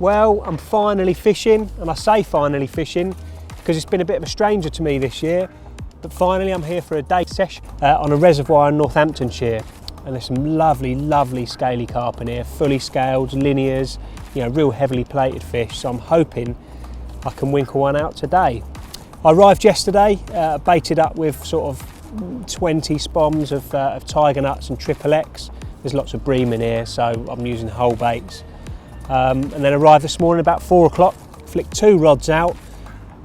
Well, I'm finally fishing, and I say finally fishing because it's been a bit of a stranger to me this year, but finally I'm here for a day session on a reservoir in Northamptonshire, and there's some lovely scaly carp in here, fully scaled, linears, you know, real heavily plated fish, so I'm hoping I can winkle one out today. I arrived yesterday, baited up with sort of 20 spoms of tiger nuts and triple X. There's lots of bream in here, so I'm using whole baits. And then arrived this morning about 4 o'clock, flicked 2 rods out,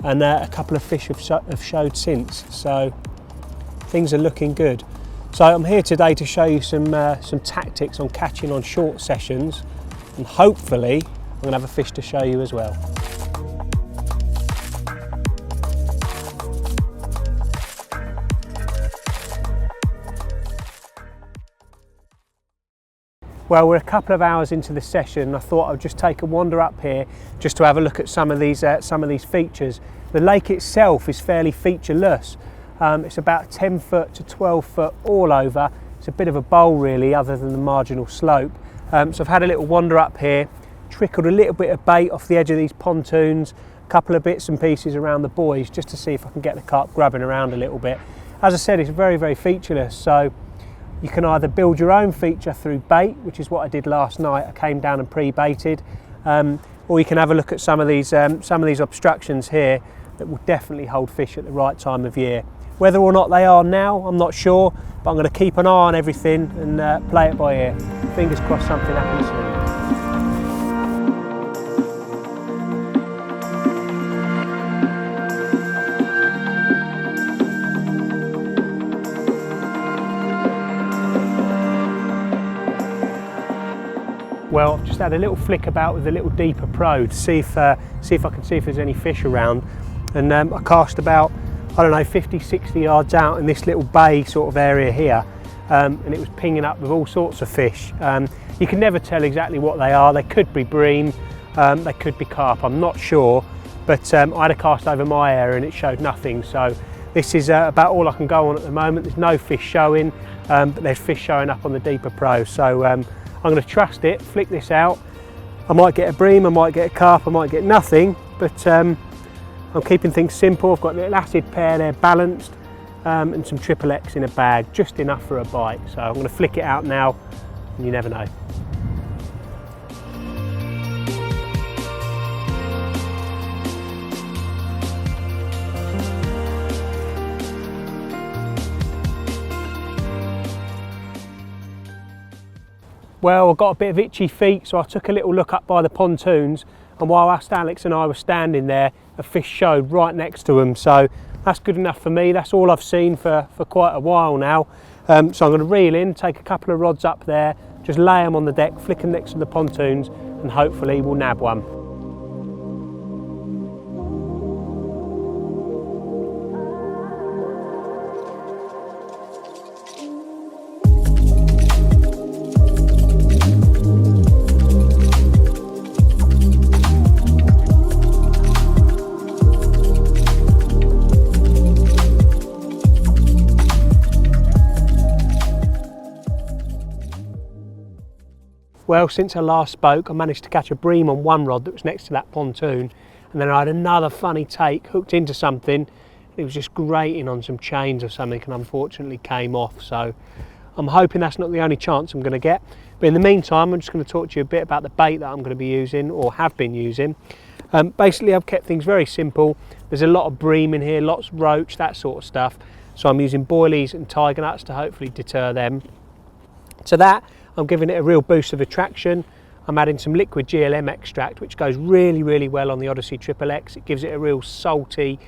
and a couple of fish have showed since, so things are looking good. So I'm here today to show you some tactics on catching on short sessions, and hopefully I'm going to have a fish to show you as well. Well, we're a couple of hours into the session. I thought I'd just take a wander up here just to have a look at some of these features. The lake itself is fairly featureless. It's about 10 foot to 12 foot all over. It's a bit of a bowl really, other than the marginal slope. So I've had a little wander up here, trickled a little bit of bait off the edge of these pontoons, a couple of bits and pieces around the buoys just to see if I can get the carp grubbing around a little bit. As I said, it's very featureless, so you can either build your own feature through bait, which is what I did last night. I came down and pre-baited, or you can have a look at some of these obstructions here that will definitely hold fish at the right time of year. Whether or not they are now, I'm not sure, but I'm going to keep an eye on everything and play it by ear. Fingers crossed something happens soon. Well, I've just had a little flick about with a little deeper pro to see if I can see if there's any fish around, and I cast about, I don't know, 50-60 yards out in this little bay sort of area here, and it was pinging up with all sorts of fish. You can never tell exactly what they are. They could be bream, they could be carp, I'm not sure, but I had a cast over my area and it showed nothing, so this is about all I can go on at the moment. There's no fish showing, but there's fish showing up on the deeper pro, so I'm going to trust it, flick this out. I might get a bream, I might get a carp, I might get nothing, but I'm keeping things simple. I've got a little acid pair there balanced, and some triple X in a bag, just enough for a bite. So I'm going to flick it out now, and you never know. Well, I got a bit of itchy feet, so I took a little look up by the pontoons, and whilst Alex and I were standing there, a fish showed right next to them, so that's good enough for me. That's all I've seen for quite a while now. So I'm going to reel in, take a couple of rods up there, just lay them on the deck, flick them next to the pontoons, and hopefully we'll nab one. Well, since I last spoke, I managed to catch a bream on one rod that was next to that pontoon, and then I had another funny take, hooked into something. It was just grating on some chains or something, and unfortunately came off. So I'm hoping that's not the only chance I'm going to get. But in the meantime, I'm just going to talk to you a bit about the bait that I'm going to be using, or have been using. Basically, I've kept things very simple. There's a lot of bream in here, lots of roach, that sort of stuff. So I'm using boilies and tiger nuts to hopefully deter them. To that, I'm giving it a real boost of attraction. I'm adding some liquid GLM extract, which goes really well on the Odyssey Triple X. It gives it a real salty,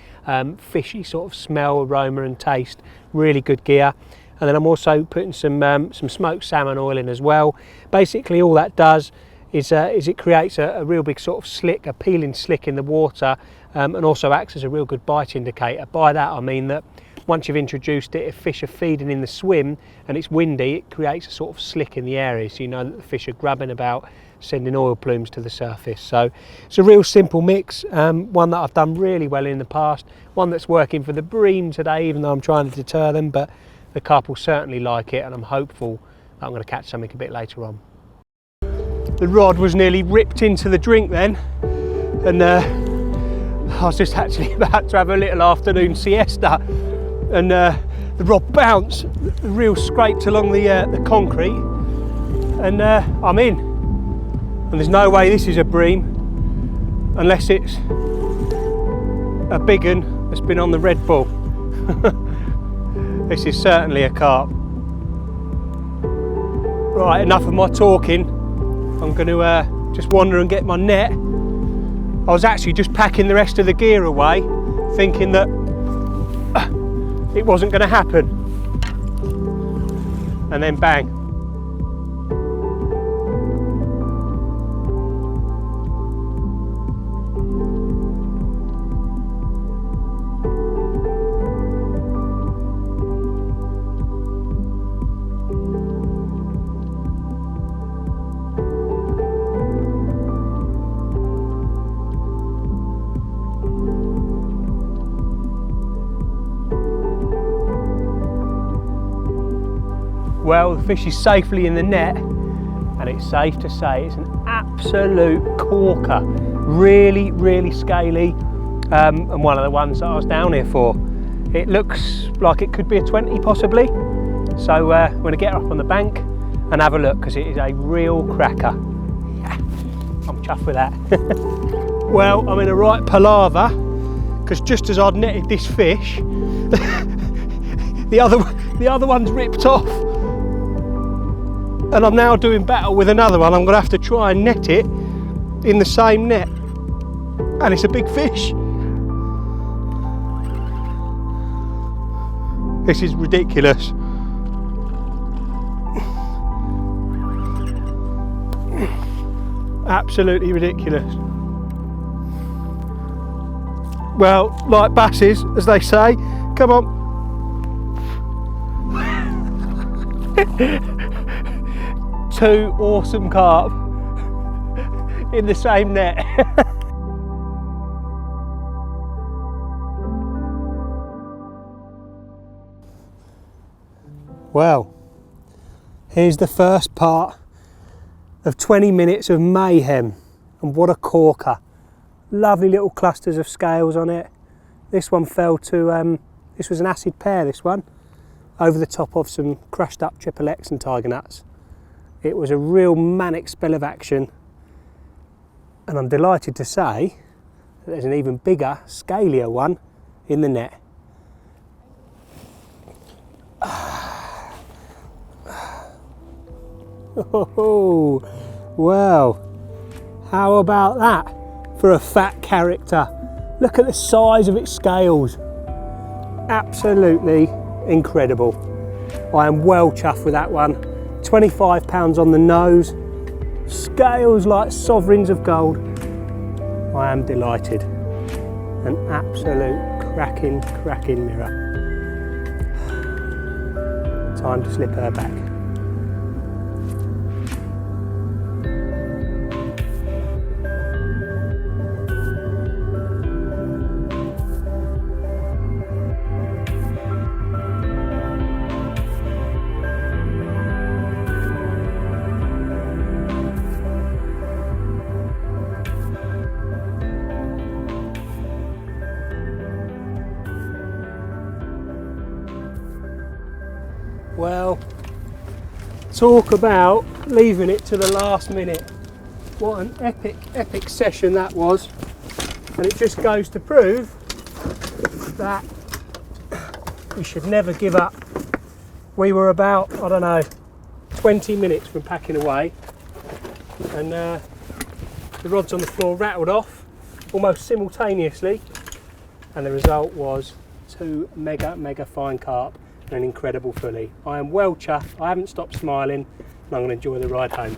fishy sort of smell, aroma and taste. Really good gear. And then I'm also putting some smoked salmon oil in as well. Basically all that does is it creates a real big sort of slick, a peeling slick in the water, and also acts as a real good bite indicator. By that I mean that once you've introduced it, if fish are feeding in the swim and it's windy, it creates a sort of slick in the area, so you know that the fish are grabbing about, sending oil plumes to the surface. So it's a real simple mix, one that I've done really well in the past, one that's working for the bream today, even though I'm trying to deter them, but the carp will certainly like it, and I'm hopeful that I'm going to catch something a bit later on. the rod was nearly ripped into the drink then, and I was just actually about to have a little afternoon siesta, and the rod bounced, the reel scraped along the concrete, and I'm in. And there's no way this is a bream unless it's a big one that's been on the Red Bull. This is certainly a carp. Right, enough of my talking. I'm going to just wander and get my net. I was actually just packing the rest of the gear away, thinking that it wasn't going to happen. And then bang. Well, the fish is safely in the net, and it's safe to say it's an absolute corker. Really, really scaly, and one of the ones that I was down here for. It looks like it could be a 20 possibly, so I'm going to get her up on the bank and have a look, because it is a real cracker. Yeah, I'm chuffed with that. Well, I'm in a right palaver, because just as I'd netted this fish, the other one's ripped off. And I'm now doing battle with another one. I'm going to have to try and net it in the same net. And it's a big fish. This is ridiculous. Absolutely ridiculous. Well, like basses, as they say, come on. Two awesome carp in the same net. Well, here's the first part of 20 minutes of mayhem, and what a corker. Lovely little clusters of scales on it. This one fell to, this was an acid pear, this one, over the top of some crushed up triple X and tiger nuts. It was a real manic spell of action, and I'm delighted to say that there's an even bigger, scalier one in the net. Oh, well, how about that for a fat character? Look at the size of its scales. Absolutely incredible. I am well chuffed with that one. 25 pounds on the nose, scales like sovereigns of gold. I am delighted. An absolute cracking mirror. Time to slip her back. Well, talk about leaving it to the last minute. What an epic session that was. And it just goes to prove that we should never give up. We were about, I don't know, 20 minutes from packing away, and the rods on the floor rattled off almost simultaneously, and the result was two mega fine carp and an incredible filly. I am well chuffed. I haven't stopped smiling, and I'm going to enjoy the ride home.